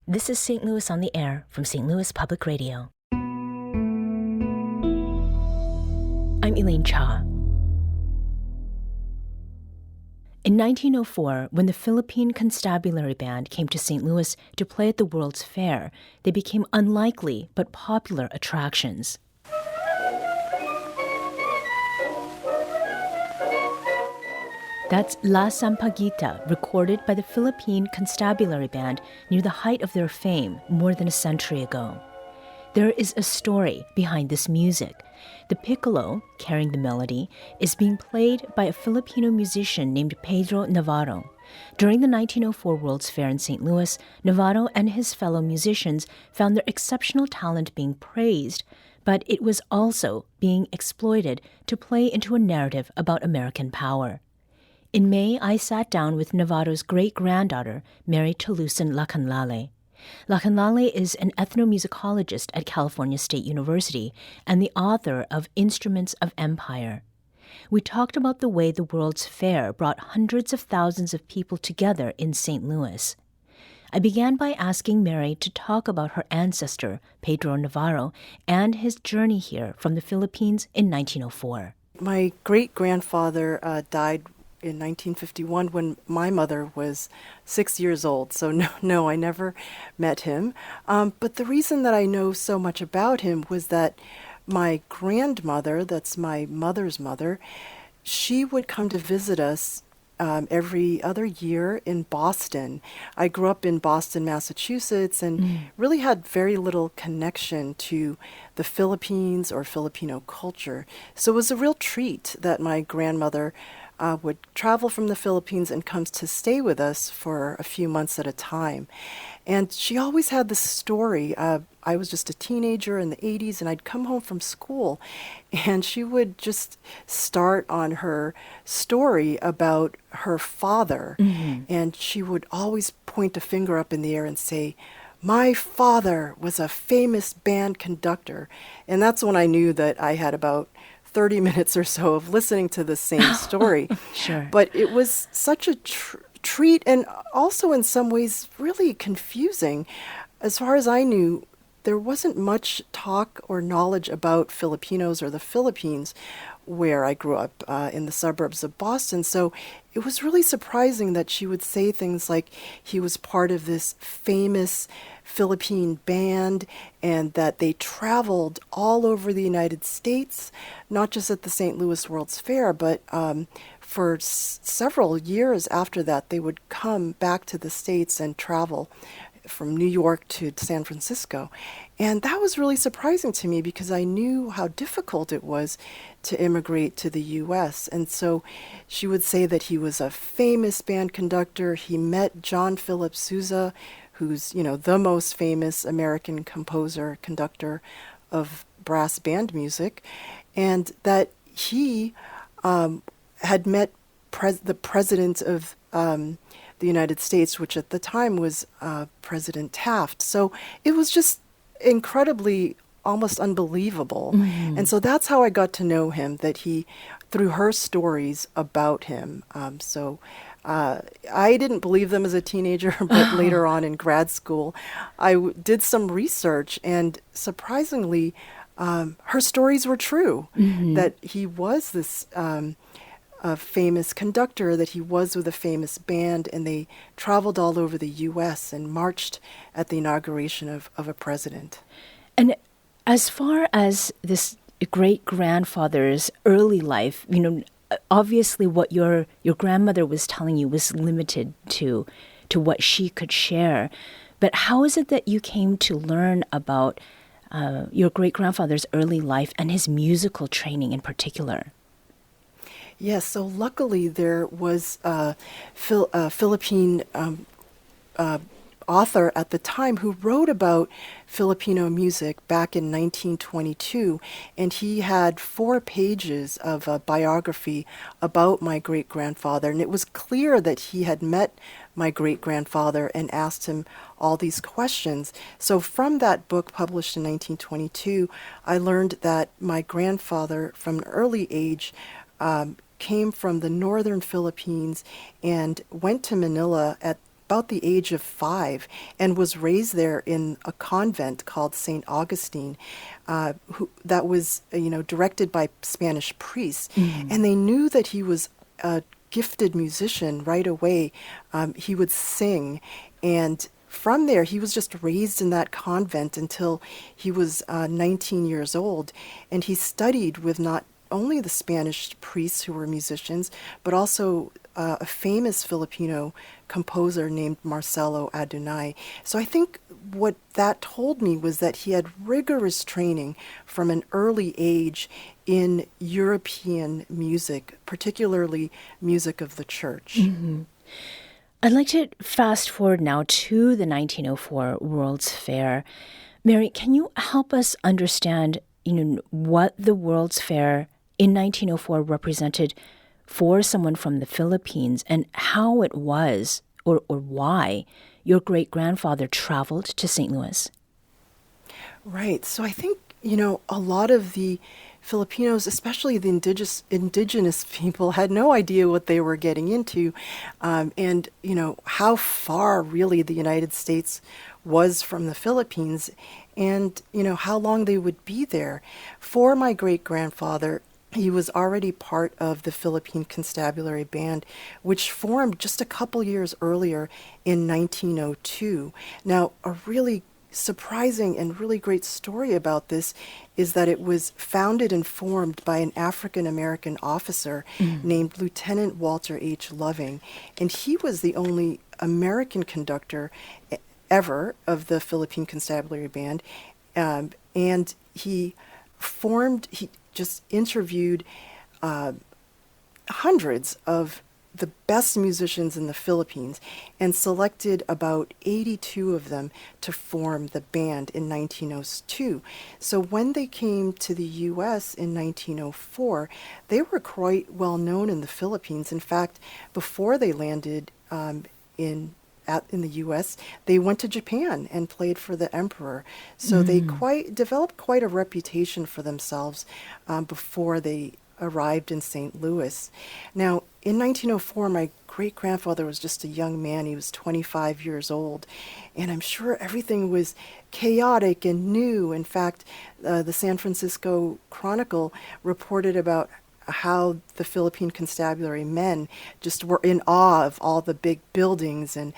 This is St. Louis on the Air from St. Louis Public Radio. I'm Elaine Cha. In 1904, when the Philippine Constabulary Band came to St. Louis to play at the World's Fair, they became unlikely but popular attractions. That's La Sampaguita, recorded by the Philippine Constabulary Band near the height of their fame more than a century ago. There is a story behind this music. The piccolo, carrying the melody, is being played by a Filipino musician named Pedro Navarro. During the 1904 World's Fair in St. Louis, Navarro and his fellow musicians found their exceptional talent being praised, but it was also being exploited to play into a narrative about American power. In May, I sat down with Navarro's great-granddaughter, Mary Lacanlale. Lacanlale is an ethnomusicologist at California State University and the author of Instruments of Empire. We talked about the way the World's Fair brought hundreds of thousands of people together in St. Louis. I began by asking Mary to talk about her ancestor, Pedro Navarro, and his journey here from the Philippines in 1904. My great-grandfather died in 1951 when my mother was 6 years old. So no, I never met him. But the reason that I know so much about him was that my grandmother, that's my mother's mother, she would come to visit us every other year in Boston. I grew up in Boston, Massachusetts, and really had very little connection to the Philippines or Filipino culture. So it was a real treat that my grandmother would travel from the Philippines and comes to stay with us for a few months at a time. And she always had this story. I was just a teenager in the 80s, and I'd come home from school, and she would just start on her story about her father. And she would always point a finger up in the air and say, "My father was a famous band conductor." And that's when I knew that I had about 30 minutes or so of listening to the same story. Sure. But it was such a treat, and also in some ways really confusing. As far as I knew, there wasn't much talk or knowledge about Filipinos or the Philippines where I grew up in the suburbs of Boston. So it was really surprising that she would say things like he was part of this famous Philippine band and that they traveled all over the United States, not just at the St. Louis World's Fair, but for several years after that, they would come back to the States and travel from New York to San Francisco. And that was really surprising to me because I knew how difficult it was to immigrate to the U.S. And so she would say that he was a famous band conductor. He met John Philip Sousa, who's, the most famous American composer, conductor of brass band music, and that he had met the president of the United States, which at the time was President Taft. So it was just incredibly, almost unbelievable. And so that's how I got to know him, through her stories about him. I didn't believe them as a teenager, but later on in grad school, I did some research, and surprisingly, her stories were true, that he was this famous conductor, that he was with a famous band, and they traveled all over the U.S. and marched at the inauguration of a president. And as far as this great-grandfather's early life, obviously what your grandmother was telling you was limited to what she could share. But how is it that you came to learn about your great-grandfather's early life and his musical training in particular? Yes, so luckily there was a Philippine author at the time who wrote about Filipino music back in 1922, and he had 4 pages of a biography about my great-grandfather, and it was clear that he had met my great-grandfather and asked him all these questions. So from that book published in 1922, I learned that my grandfather from an early age came from the northern Philippines and went to Manila about the age of 5 and was raised there in a convent called St. Augustine, that was, directed by Spanish priests. And they knew that he was a gifted musician right away. He would sing, and from there, he was just raised in that convent until he was 19 years old. And he studied with not only the Spanish priests who were musicians, but also a famous Filipino composer named Marcelo Adunay. So I think what that told me was that he had rigorous training from an early age in European music, particularly music of the church. I'd like to fast forward now to the 1904 World's Fair. Mary, can you help us understand, what the World's Fair in 1904 represented for someone from the Philippines, and how it was, or why, your great-grandfather traveled to St. Louis? Right. So I think, a lot of the Filipinos, especially the indigenous people, had no idea what they were getting into, and, how far really the United States was from the Philippines, and, how long they would be there. For my great-grandfather, he was already part of the Philippine Constabulary Band, which formed just a couple years earlier in 1902. Now, a really surprising and really great story about this is that it was founded and formed by an African-American officer named Lieutenant Walter H. Loving. And he was the only American conductor ever of the Philippine Constabulary Band. And he just interviewed hundreds of the best musicians in the Philippines and selected about 82 of them to form the band in 1902. So when they came to the U.S. in 1904, they were quite well known in the Philippines. In fact, before they landed in the U.S., they went to Japan and played for the emperor. So they developed quite a reputation for themselves before they arrived in St. Louis. Now, in 1904, my great-grandfather was just a young man. He was 25 years old, and I'm sure everything was chaotic and new. In fact, the San Francisco Chronicle reported about how the Philippine Constabulary men just were in awe of all the big buildings and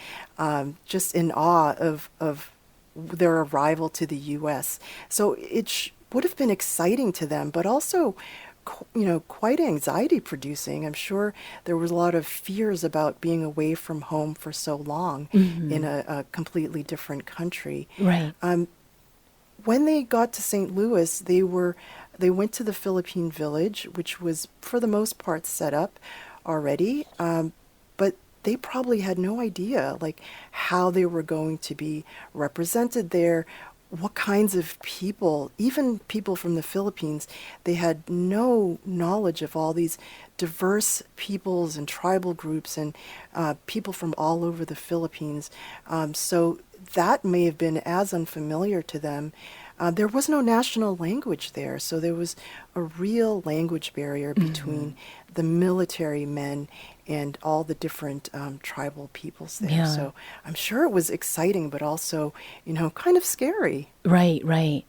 just in awe of their arrival to the U.S. So it would have been exciting to them, but also quite anxiety producing. I'm sure there was a lot of fears about being away from home for so long in a completely different country. Right. When they got to St. Louis, they went to the Philippine Village, which was for the most part set up already, but they probably had no idea how they were going to be represented there, what kinds of people, even people from the Philippines. They had no knowledge of all these diverse peoples and tribal groups and people from all over the Philippines. So that may have been as unfamiliar to them. There was no national language there, so there was a real language barrier between the military men and all the different tribal peoples there. Yeah. So I'm sure it was exciting, but also, kind of scary. Right, right.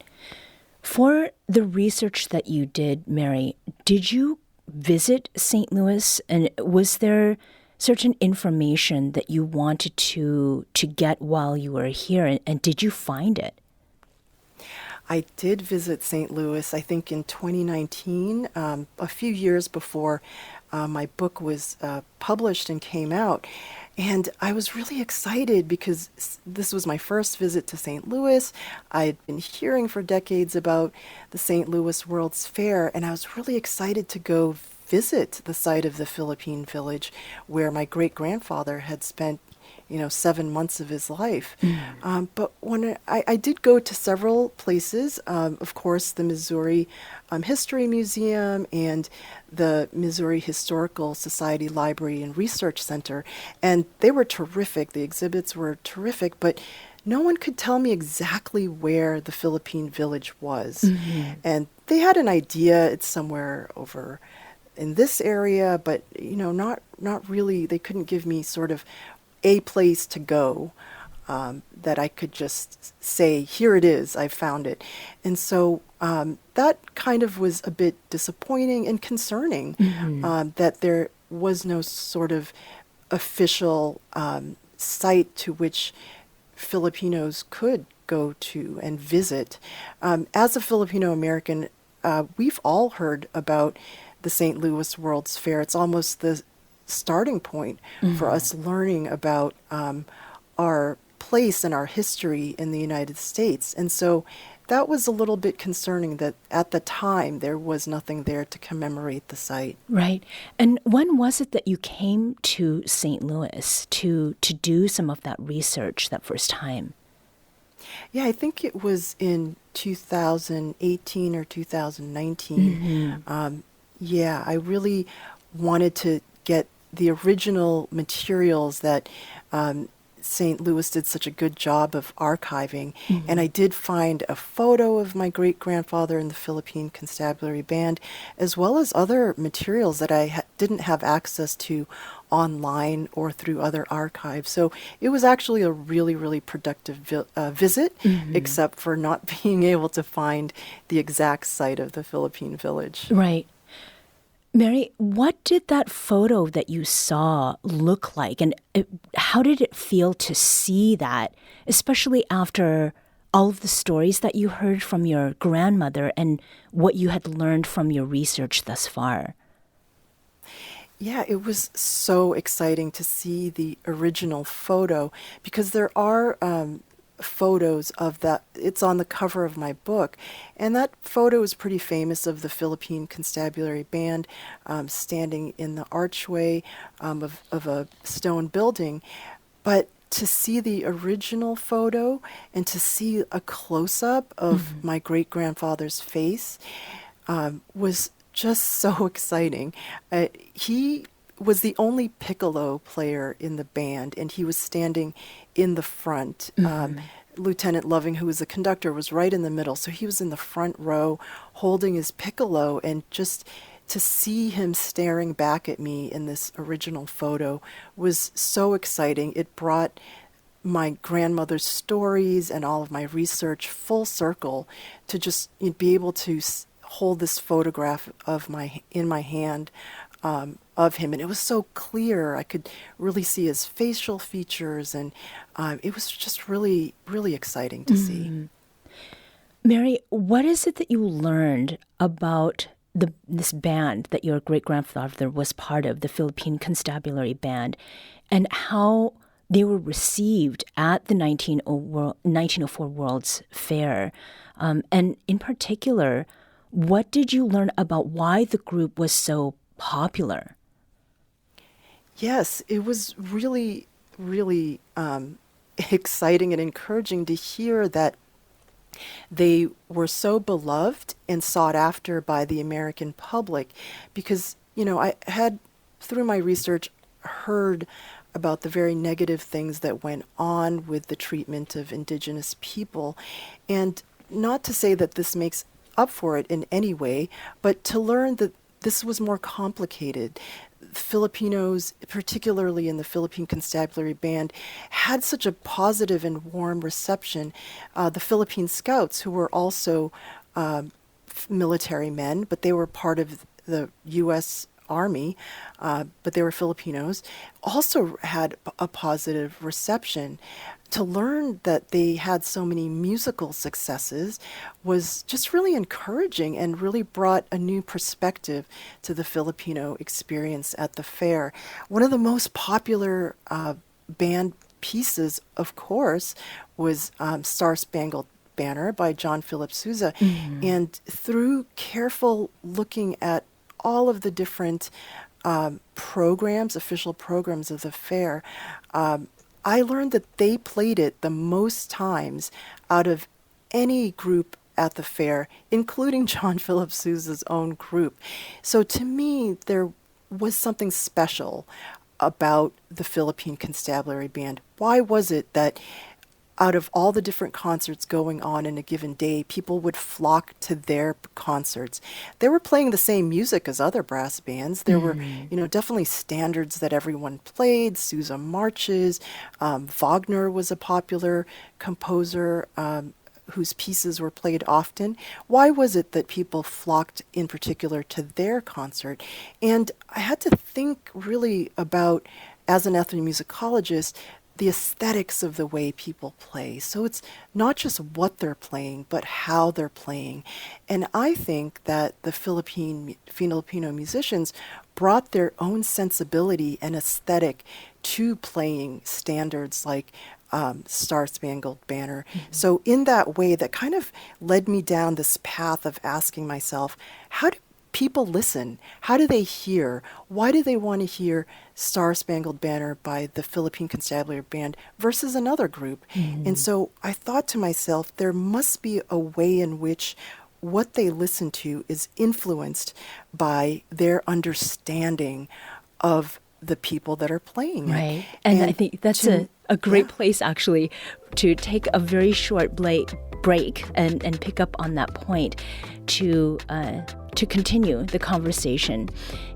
For the research that you did, Mary, did you visit St. Louis, and was there certain information that you wanted to get while you were here, and did you find it? I did visit St. Louis, I think in 2019, a few years before my book was published and came out. And I was really excited because this was my first visit to St. Louis. I had been hearing for decades about the St. Louis World's Fair, and I was really excited to go visit the site of the Philippine Village where my great-grandfather had spent 7 months of his life. But when I did go to several places, of course, the Missouri History Museum and the Missouri Historical Society Library and Research Center, and they were terrific. The exhibits were terrific, but no one could tell me exactly where the Philippine Village was. And they had an idea, it's somewhere over in this area, but not really. They couldn't give me sort of a place to go, that I could just say, here it is, I found it. And so that kind of was a bit disappointing and concerning, that there was no sort of official site to which Filipinos could go to and visit. As a Filipino American, we've all heard about the St. Louis World's Fair. It's almost the starting point for us learning about our place and our history in the United States. And so that was a little bit concerning that at the time there was nothing there to commemorate the site. Right. And when was it that you came to St. Louis to do some of that research that first time? Yeah, I think it was in 2018 or 2019. Yeah, I really wanted to get the original materials that St. Louis did such a good job of archiving. And I did find a photo of my great-grandfather in the Philippine Constabulary Band, as well as other materials that I didn't have access to online or through other archives. So it was actually a really, really productive visit, except for not being able to find the exact site of the Philippine Village. Right. Mary, what did that photo that you saw look like? And how did it feel to see that, especially after all of the stories that you heard from your grandmother and what you had learned from your research thus far? Yeah, it was so exciting to see the original photo, because there are photos of that. It's on the cover of my book, and that photo is pretty famous, of the Philippine Constabulary Band standing in the archway of a stone building. But to see the original photo and to see a close-up of my great-grandfather's face was just so exciting. He was the only piccolo player in the band, and he was standing in the front. Lieutenant Loving, who was the conductor, was right in the middle. So he was in the front row holding his piccolo, and just to see him staring back at me in this original photo was so exciting. It brought my grandmother's stories and all of my research full circle, to just be able to hold this photograph of in my hand of him. And it was so clear. I could really see his facial features, and it was just really, really exciting to see. Mary, what is it that you learned about this band that your great-grandfather was part of, the Philippine Constabulary Band, and how they were received at the 1904 World's Fair? And in particular, what did you learn about why the group was so popular? Yes, it was really, really exciting and encouraging to hear that they were so beloved and sought after by the American public, because, I had, through my research, heard about the very negative things that went on with the treatment of indigenous people. And not to say that this makes up for it in any way, but to learn that this was more complicated. Filipinos, particularly in the Philippine Constabulary Band, had such a positive and warm reception. The Philippine Scouts, who were also military men, but they were part of the U.S. Army, but they were Filipinos, also had a positive reception. To learn that they had so many musical successes was just really encouraging, and really brought a new perspective to the Filipino experience at the fair. One of the most popular band pieces, of course, was Star Spangled Banner by John Philip Sousa. And through careful looking at all of the different official programs of the fair, I learned that they played it the most times out of any group at the fair, including John Philip Sousa's own group. So to me, there was something special about the Philippine Constabulary Band. Why was it that out of all the different concerts going on in a given day, people would flock to their concerts. They were playing the same music as other brass bands. There were, definitely standards that everyone played, Sousa marches. Wagner was a popular composer whose pieces were played often. Why was it that people flocked in particular to their concert? And I had to think really about, as an ethnomusicologist, the aesthetics of the way people play. So it's not just what they're playing, but how they're playing. And I think that the Filipino musicians brought their own sensibility and aesthetic to playing standards like Star Spangled Banner. So in that way, that kind of led me down this path of asking myself, how do people listen? How do they hear? Why do they want to hear Star Spangled Banner by the Philippine Constabulary Band versus another group? And so I thought to myself, there must be a way in which what they listen to is influenced by their understanding of the people that are playing it. Right. And I think that's a great place, actually, to take a very short break and pick up on that point to continue the conversation.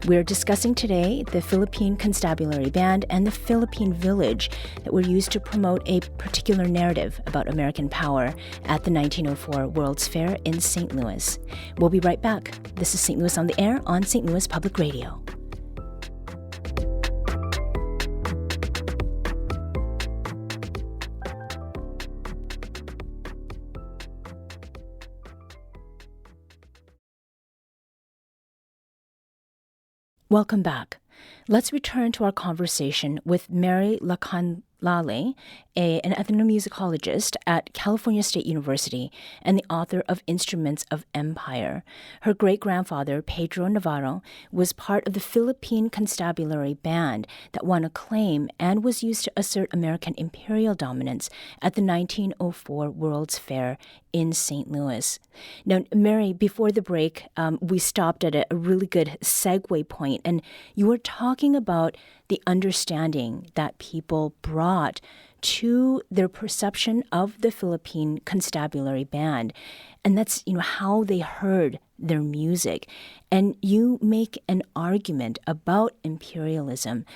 We're discussing today the Philippine Constabulary Band and the Philippine Village that were used to promote a particular narrative about American power at the 1904 World's Fair in St. Louis. We'll be right back. This is St. Louis on the Air on St. Louis Public Radio. Welcome back. Let's return to our conversation with Mary Lacanlale, an ethnomusicologist at California State University and the author of Instruments of Empire. Her great-grandfather, Pedro Navarro, was part of the Philippine Constabulary Band that won acclaim and was used to assert American imperial dominance at the 1904 World's Fair in St. Louis. Now, Mary, before the break, we stopped at a really good segue point, and you were talking about the understanding that people brought to their perception of the Philippine Constabulary Band. And that's, how they heard their music. And you make an argument about imperialism.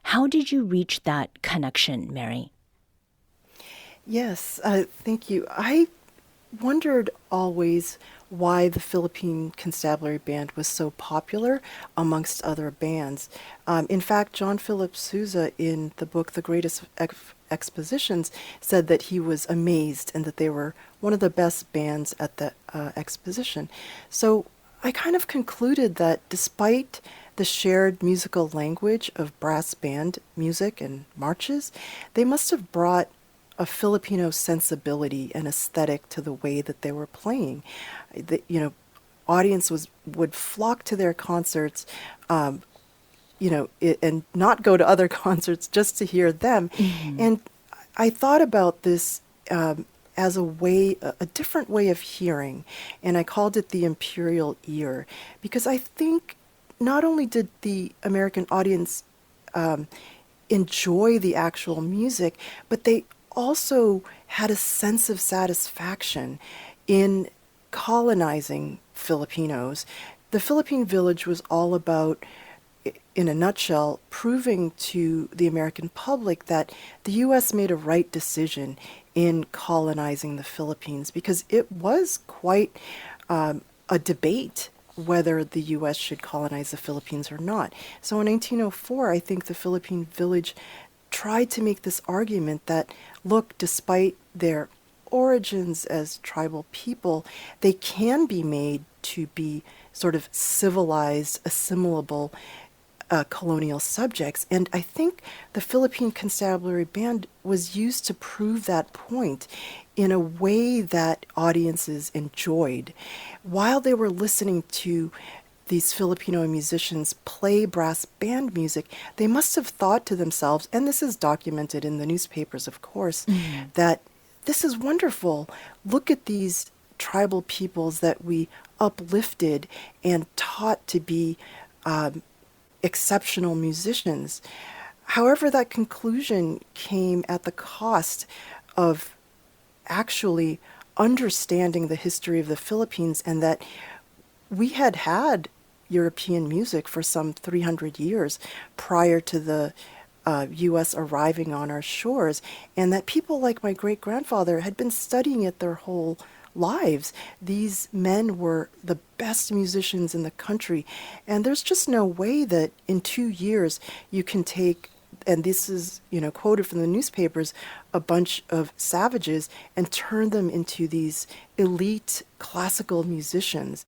How did you reach that connection, Mary? Yes, thank you. I wondered always why the Philippine Constabulary Band was so popular amongst other bands. In fact, John Philip Sousa, in the book The Greatest Expositions, said that he was amazed and that they were one of the best bands at the exposition. So I kind of concluded that despite the shared musical language of brass band music and marches, they must have brought a Filipino sensibility and aesthetic to the way that they were playing. Audience would flock to their concerts, and not go to other concerts just to hear them. Mm-hmm. And I thought about this as a different way of hearing, and I called it the imperial ear, because I think not only did the American audience enjoy the actual music, but they also had a sense of satisfaction in colonizing Filipinos. The Philippine Village was all about, in a nutshell, proving to the American public that the U.S. made a right decision in colonizing the Philippines, because it was quite a debate whether the U.S. should colonize the Philippines or not. So in 1904, I think the Philippine Village tried to make this argument that, look, despite their origins as tribal people, they can be made to be sort of civilized, assimilable colonial subjects. And I think the Philippine Constabulary Band was used to prove that point in a way that audiences enjoyed. While they were listening to these Filipino musicians play brass band music, they must have thought to themselves, and this is documented in the newspapers, of course, that this is wonderful. Look at these tribal peoples that we uplifted and taught to be exceptional musicians. However, that conclusion came at the cost of actually understanding the history of the Philippines, and that we had European music for some 300 years prior to the U.S. arriving on our shores, and that people like my great-grandfather had been studying it their whole lives. These men were the best musicians in the country, and there's just no way that in 2 years you can take, and this is, quoted from the newspapers, a bunch of savages and turn them into these elite classical musicians.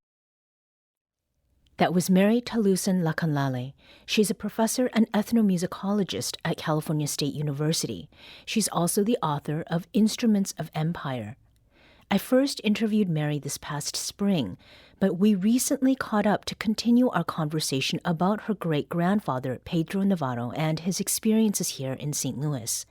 That was Mary Lacanlale. She's a professor and ethnomusicologist at California State University. She's also the author of Instruments of Empire. I first interviewed Mary this past spring, but we recently caught up to continue our conversation about her great-grandfather, Pedro Navarro, and his experiences here in St. Louis.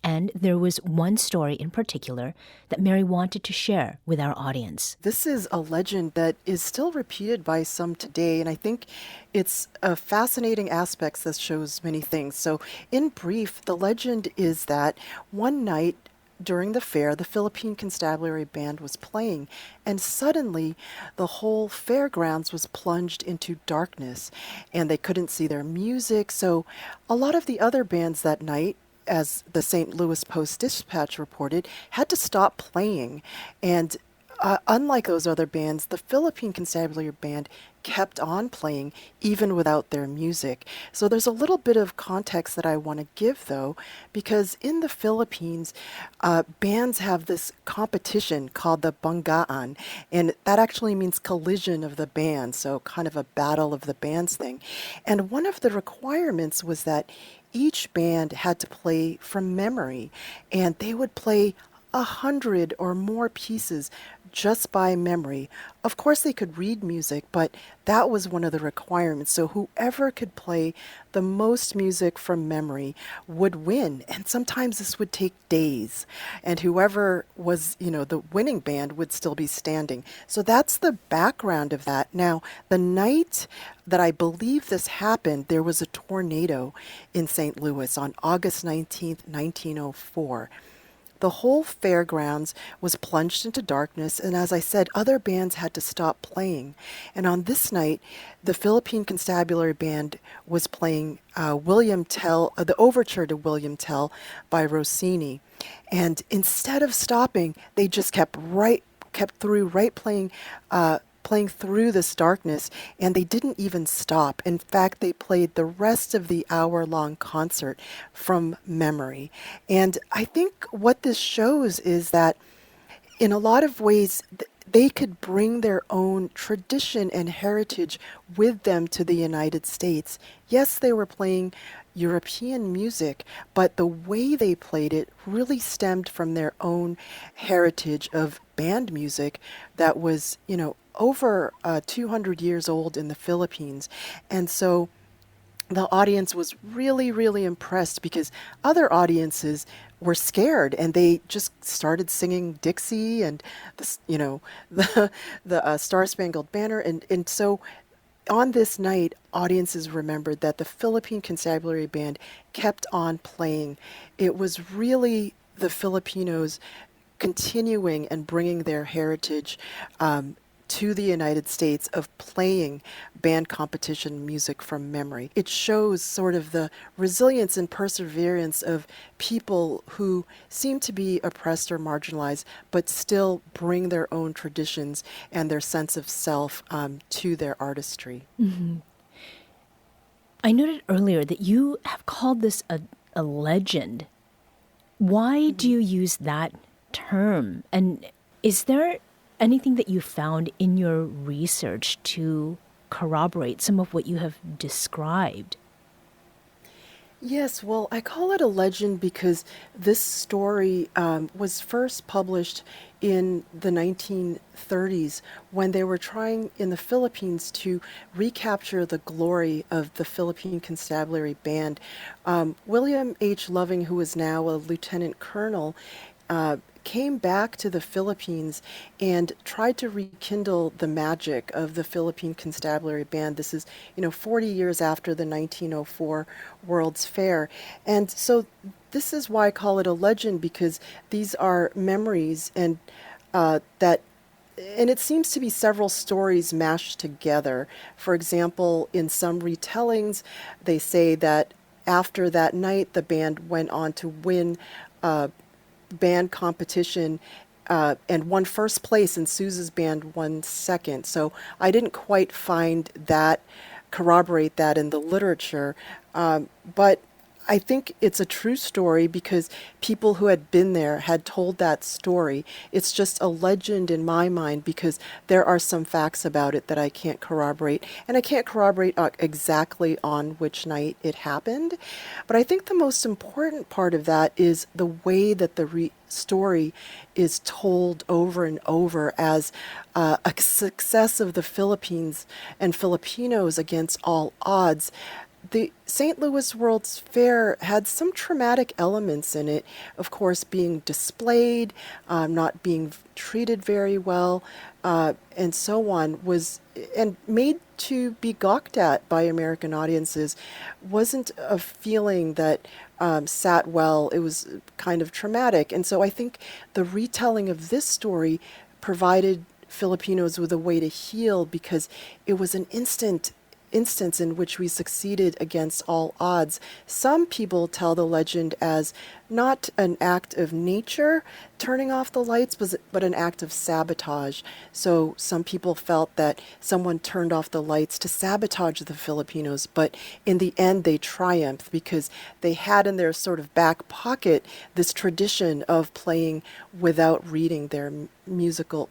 And there was one story in particular that Mary wanted to share with our audience. This is a legend that is still repeated by some today, and I think it's a fascinating aspect that shows many things. So, in brief, the legend is that one night during the fair, the Philippine Constabulary Band was playing, and suddenly the whole fairgrounds was plunged into darkness, and they couldn't see their music. So, a lot of the other bands that night, as the St. Louis Post-Dispatch reported, had to stop playing. And unlike those other bands, the Philippine Constabulary Band kept on playing even without their music. So there's a little bit of context that I want to give, though, because in the Philippines, bands have this competition called the Banggaan, and that actually means collision of the bands, so kind of a battle of the bands thing. And one of the requirements was that each band had to play from memory, and they would play 100 or more pieces just by memory. Of course, they could read music, but that was one of the requirements. So whoever could play the most music from memory would win. And sometimes this would take days. And whoever was, the winning band would still be standing. So that's the background of that. Now, the night that I believe this happened, there was a tornado in St. Louis on August 19th, 1904. The whole fairgrounds was plunged into darkness, and as I said, other bands had to stop playing. And on this night, the Philippine Constabulary Band was playing William Tell, the overture to William Tell by Rossini. And instead of stopping, they just kept playing through this darkness, and they didn't even stop. In fact, they played the rest of the hour-long concert from memory. And I think what this shows is that in a lot of ways, they could bring their own tradition and heritage with them to the United States. Yes, they were playing European music, but the way they played it really stemmed from their own heritage of band music that was, over 200 years old in the Philippines. And so the audience was really, really impressed because other audiences were scared and they just started singing Dixie and the Star Spangled Banner. And so on this night, audiences remembered that the Philippine Constabulary Band kept on playing. It was really the Filipinos continuing and bringing their heritage to the United States of playing band competition music from memory. It shows sort of the resilience and perseverance of people who seem to be oppressed or marginalized, but still bring their own traditions and their sense of self to their artistry. Mm-hmm. I noted earlier that you have called this a legend. Why do you use that term? And is there anything that you found in your research to corroborate some of what you have described? Yes, well, I call it a legend because this story was first published in the 1930s when they were trying in the Philippines to recapture the glory of the Philippine Constabulary Band. William H. Loving, who is now a lieutenant colonel, came back to the Philippines and tried to rekindle the magic of the Philippine Constabulary Band. This is, 40 years after the 1904 World's Fair. And so this is why I call it a legend, because these are memories, and and it seems to be several stories mashed together. For example, in some retellings, they say that after that night, the band went on to win a band competition and won first place, and Sousa's band won second. So I didn't quite corroborate that in the literature, but I think it's a true story because people who had been there had told that story. It's just a legend in my mind because there are some facts about it that I can't corroborate. And I can't corroborate exactly on which night it happened. But I think the most important part of that is the way that the story is told over and over as a success of the Philippines and Filipinos against all odds. The St. Louis World's Fair had some traumatic elements in it, of course, being displayed, not being treated very well, and so on, and made to be gawked at by American audiences. Wasn't a feeling that sat well. It was kind of traumatic. And so I think the retelling of this story provided Filipinos with a way to heal because it was an instance in which we succeeded against all odds. Some people tell the legend as not an act of nature turning off the lights, but an act of sabotage. So some people felt that someone turned off the lights to sabotage the Filipinos, but in the end they triumphed because they had in their sort of back pocket this tradition of playing without reading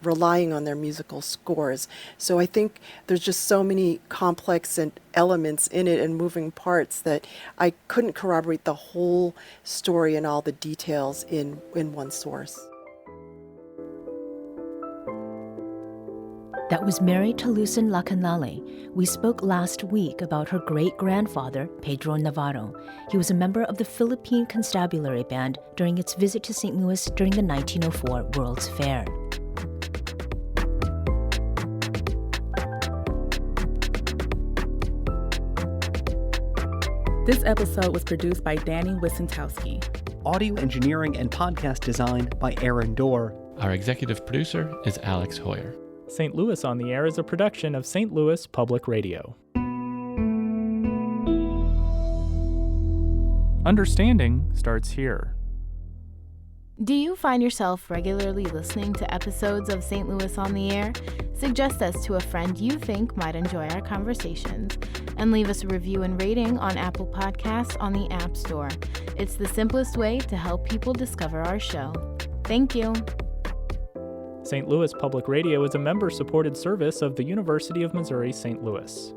relying on their musical scores. So I think there's just so many complex and elements in it and moving parts that I couldn't corroborate the whole story and all the details in one source. That was Mary Lacanlale. We spoke last week about her great-grandfather, Pedro Navarro. He was a member of the Philippine Constabulary Band during its visit to St. Louis during the 1904 World's Fair. This episode was produced by Danny Wissentowski. Audio engineering and podcast design by Aaron Dorr. Our executive producer is Alex Hoyer. St. Louis on the Air is a production of St. Louis Public Radio. Understanding starts here. Do you find yourself regularly listening to episodes of St. Louis on the Air? Suggest us to a friend you think might enjoy our conversations, and leave us a review and rating on Apple Podcasts on the App Store. It's the simplest way to help people discover our show. Thank you. St. Louis Public Radio is a member-supported service of the University of Missouri St. Louis.